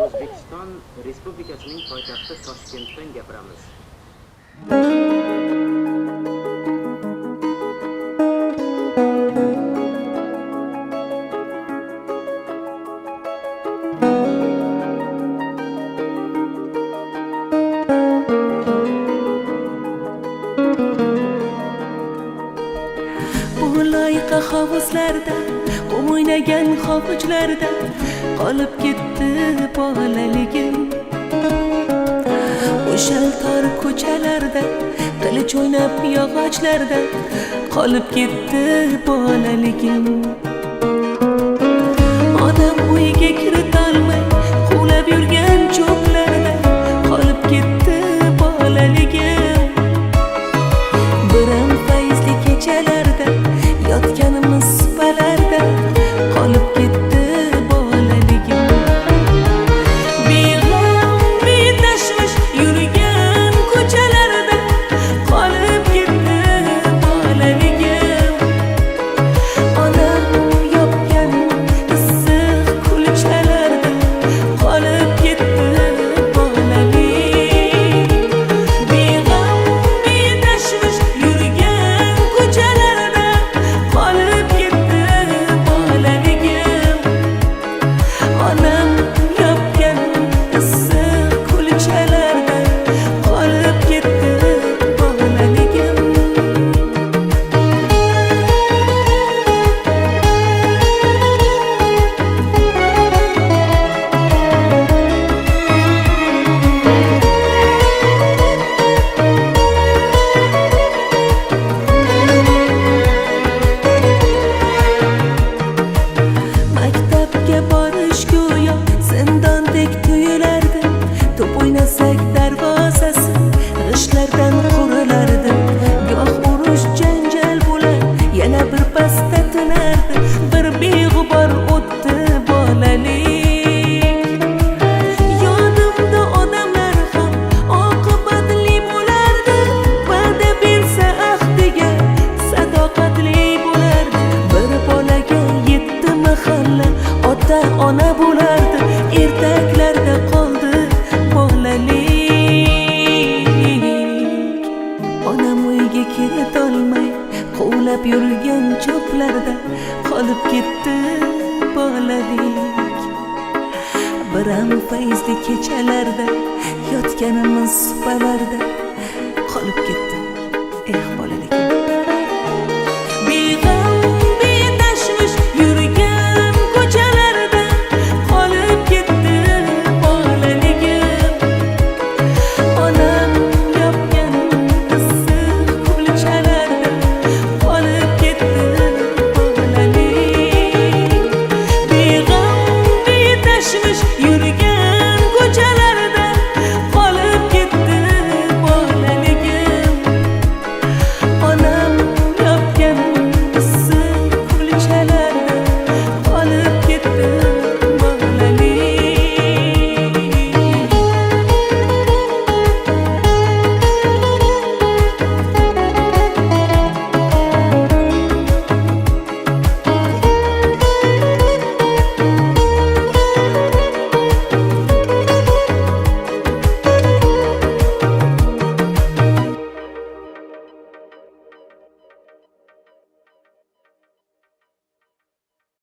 O'zbekiston Respublikasining poytaxti Toshkentdan gapiramiz. Bu loyiqa hovuzlarda, qum o'ynagan hovuzlarda qolib ketdi bolaligim. O'shal tor ko'chalarda, qilich o'ynab yog'ochlarda qolib ketdi bolaligim. Odam uyga kiritolmay quvlab yurgan cho'plarda qolib ketdi bolaligim. Biram fayzli kechalarda, yotganimiz supalarda qolib ketdi bolaligim. Beg'am, betashvish yurgan ko'chalarda qolib ketdi bolaligim. Onam yopgan issiq kulchalarda qolib ketdi bolalik. Beg'am, betashvish yurgan ko'chalarda qolib ketdi bolaligim. Onam yopgan issiq kulchalarda qolib ketdi bolaligim. Maktabga borish go'yo zindondek tuyulardi. To'p o'ynasak darvozasi g'ishtlardan qurilardi. Goh urush janjal bo'lar, yana bir pasda tinardi. Bir beg'ubor o'tdi bolalik. Yonimda odamlar ham oqibatli bo'lardi. Va'da bersa ahdiga sadoqatli bo'lardi. Bir bolaga yetti mahalla ota ona bo'lardi. Ertaklarda qoldi bolalik. Onam uyga kiritolmay quvlab yurgan cho'plarda qolib ketdi bolalik. Biram fayzli kechalarda, yotganimiz supalarda